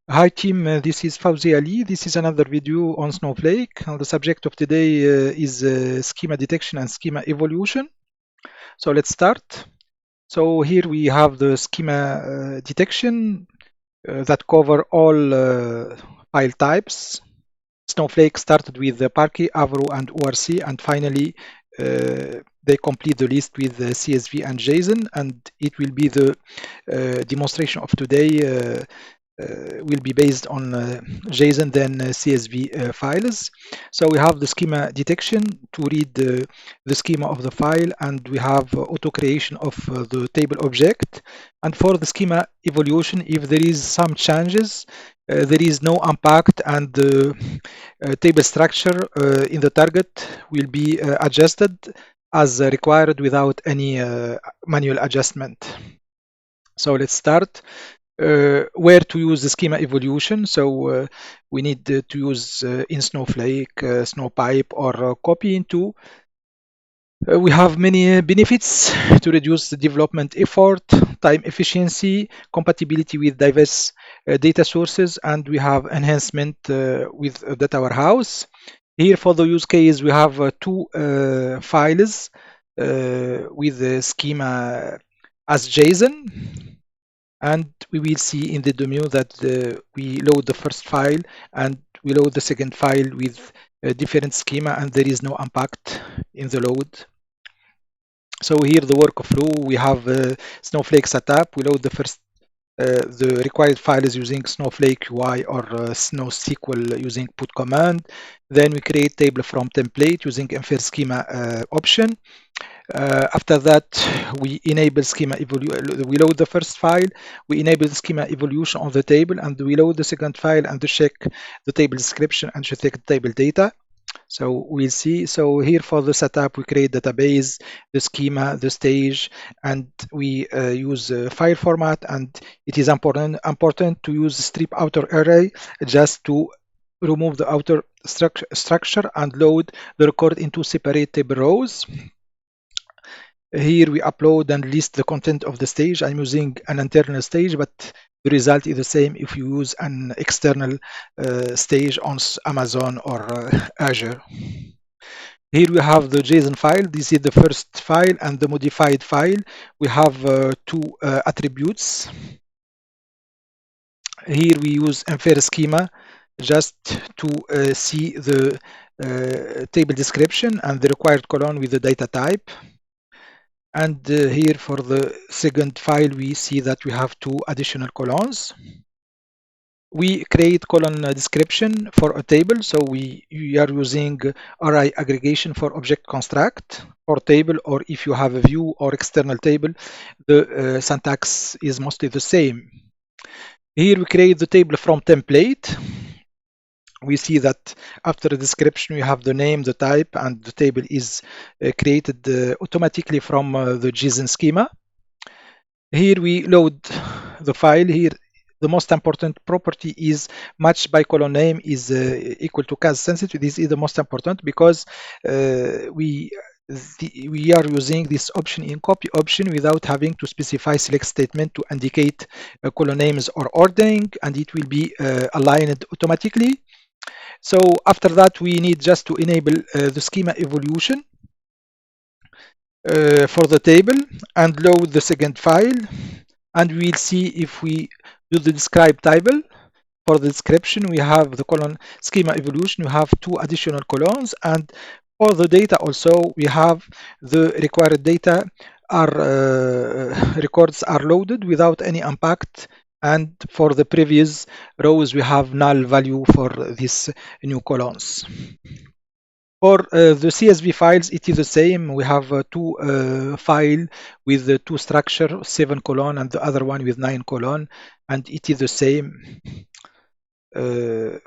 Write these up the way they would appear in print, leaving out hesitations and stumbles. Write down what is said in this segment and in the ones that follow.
Hi team, this is Fawzi Ali. This is another video on Snowflake. The subject of today is schema detection and schema evolution. So let's start. So here we have the schema detection that cover all file types. Snowflake started with Parquet, Avro, and ORC, and finally they complete the list with CSV and JSON, and it will be the demonstration of today will be based on JSON then CSV files. So we have the schema detection to read the schema of the file, and we have auto creation of the table object. And for the schema evolution, if there is some changes, there is no impact, and the table structure in the target will be adjusted as required without any manual adjustment. So let's start. Where to use the schema evolution. So we need to use in Snowflake, Snowpipe, or copy into. We have many benefits to reduce the development effort, time efficiency, compatibility with diverse data sources, and we have enhancement with data warehouse. Here for the use case, we have two files with the schema as JSON, and we will see in the demo that we load the first file and we load the second file with a different schema, and there is no impact in the load. So here the workflow, we have Snowflake setup. We load the required file is using Snowflake UI or SnowSQL using put command. Then we create table from template using Infer schema option. After that, we enable schema evolution. We load the first file, we enable the schema evolution on the table, and we load the second file and check the table description and check the table data. So we'll see. So here for the setup, we create database, the schema, the stage, and we use file format. And it is important to use strip outer array just to remove the outer structure and load the record into separate table rows. Here we upload and list the content of the stage. I'm using an internal stage, but the result is the same if you use an external stage on Amazon or Azure. Here we have the JSON file. This is the first file and the modified file. We have two attributes. Here we use Infer schema just to see the table description and the required column with the data type. And here for the second file, we see that we have two additional columns. We create column description for a table. So we are using array aggregation for object construct or table, or if you have a view or external table, the syntax is mostly the same. Here we create the table from template. We see that after the description, we have the name, the type, and the table is created automatically from the JSON schema. Here we load the file. Here the most important property is match by column name is equal to case sensitive. This is the most important because we are using this option in copy option without having to specify select statement to indicate column names or ordering, and it will be aligned automatically. So after that, we need just to enable the schema evolution for the table and load the second file, and we'll see if we do the describe table. For the description, we have the column schema evolution. We have two additional columns, and for the data also, we have the required data are records are loaded without any impact. And for the previous rows, we have null value for these new columns. For the CSV files, it is the same. We have two file with the two structure, 7 colon, and the other one with 9 colon, and it is the same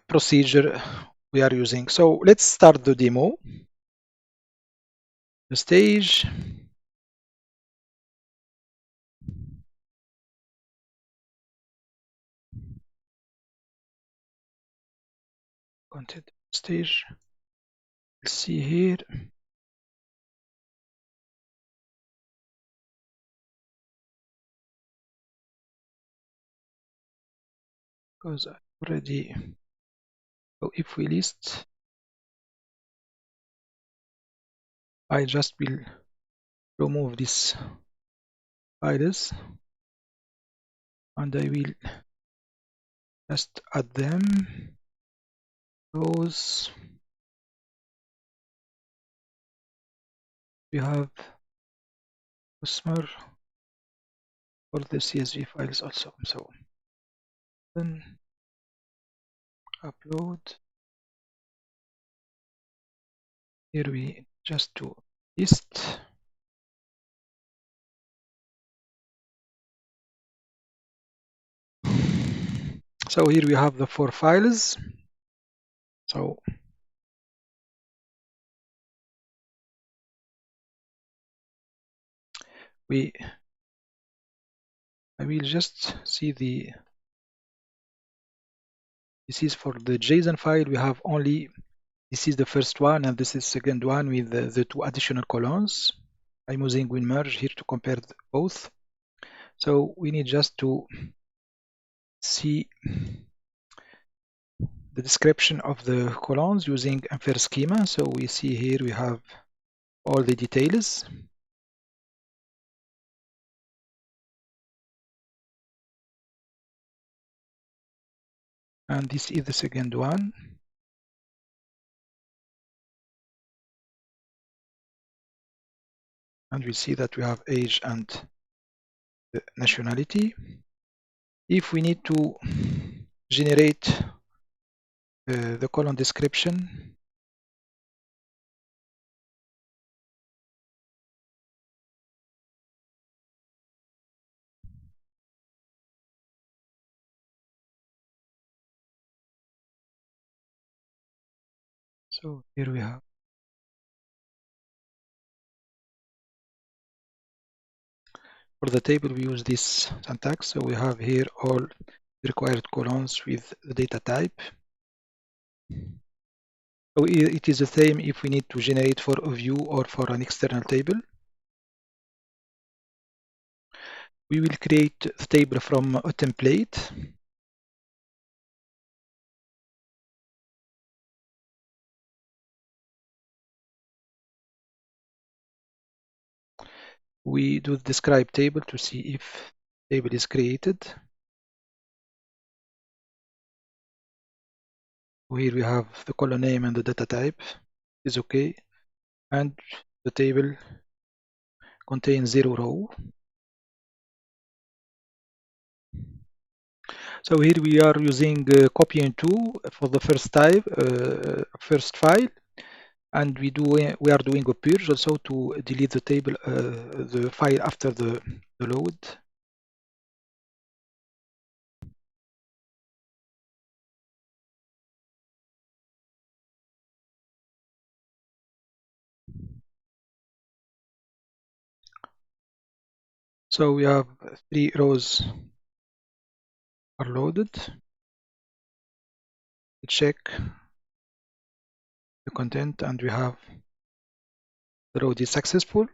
procedure we are using. So let's start the demo. The stage. Content stage. Let's see here. Because already. So if we list, I just will remove these files and I will just add them. Those we have customer for the CSV files also. So then upload. Here we just do list. So here we have the 4 files. So I will just see this is for the JSON file. We have only, this is the first one and this is the second one with the 2 additional columns. I'm using WinMerge here to compare both. So we need just to see the description of the columns using Infer schema. So we see here we have all the details. And this is the second one. And we see that we have age and the nationality. If we need to generate the column description, so here we have, for the table we use this syntax. So we have here all required columns with the data type. So it is the same if we need to generate for a view or for an external table. We will create the table from a template. We do the describe table to see if table is created. Here we have the column name and the data type is okay, and the table contains 0 row. So here we are using copy into for the first type, first file, and we are doing a purge also to delete the table, the file after the load. So we have 3 rows are loaded. We check the content and we have the row is successful.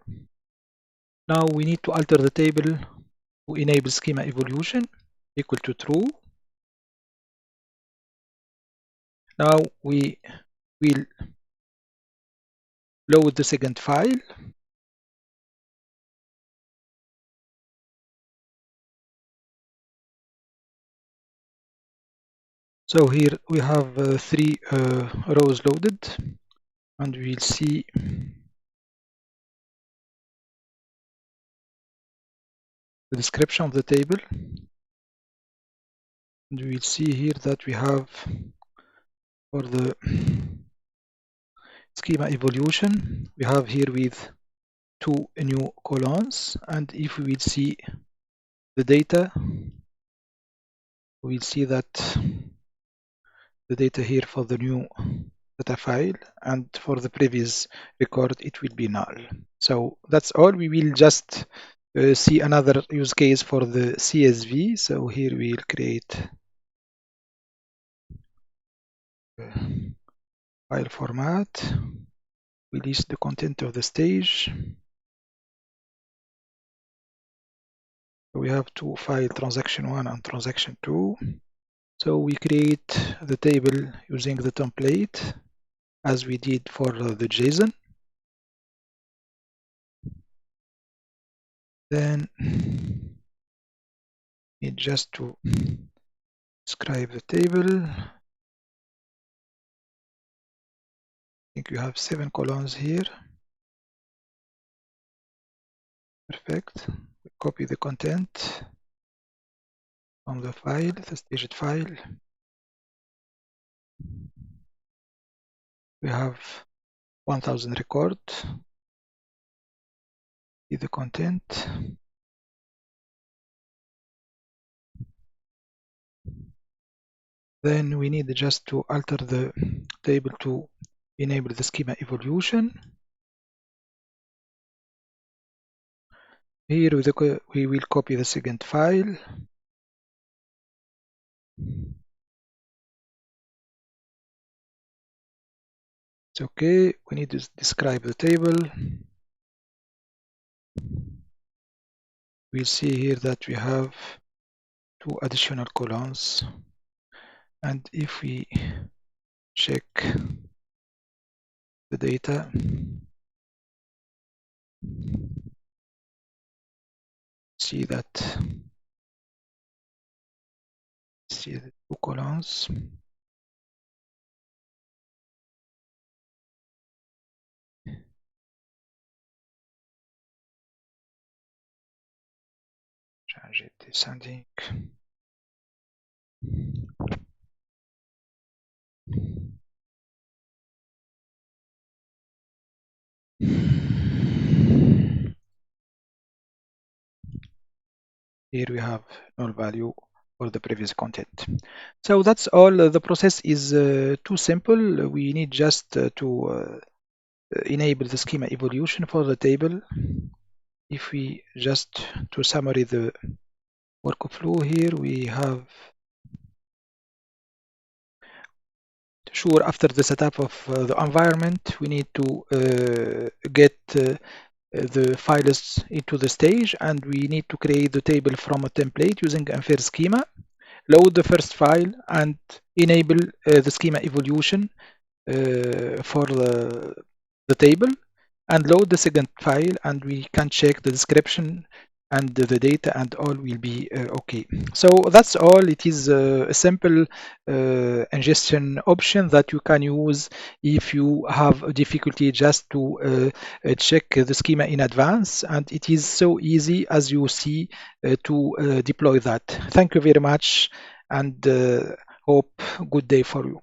Now we need to alter the table to enable schema evolution equal to true. Now we will load the second file. So here we have 3 rows loaded, and we'll see the description of the table. And we'll see here that we have for the schema evolution, we have here with 2 new columns, and if we will see the data, we'll see that the data here for the new data file, and for the previous record it will be null. So that's all. We will just see another use case for the CSV. So here we'll create file format. We list the content of the stage. We have 2 files, transaction 1 and transaction 2. So we create the table using the template as we did for the JSON. Then need just to describe the table. I think you have 7 columns here. Perfect. We copy the content from the file, the staged file. We have 1000 record. See the content. Then we need just to alter the table to enable the schema evolution. Here we will copy the second file. It's okay. We need to describe the table. We'll see here that we have 2 additional columns. And if we check the data, see the 2 columns. Changer descending. Here we have null value for the previous content. So that's all. The process is too simple. We need just to enable the schema evolution for the table. If we just to summarize the workflow here, we have sure after the setup of the environment, we need to get the files into the stage, and we need to create the table from a template using Infer schema, load the first file, and enable the schema evolution for the table, and load the second file, and we can check the description and the data, and all will be okay. So that's all. It is a simple ingestion option that you can use if you have a difficulty just to check the schema in advance, and it is so easy as you see to deploy that. Thank you very much, and hope good day for you.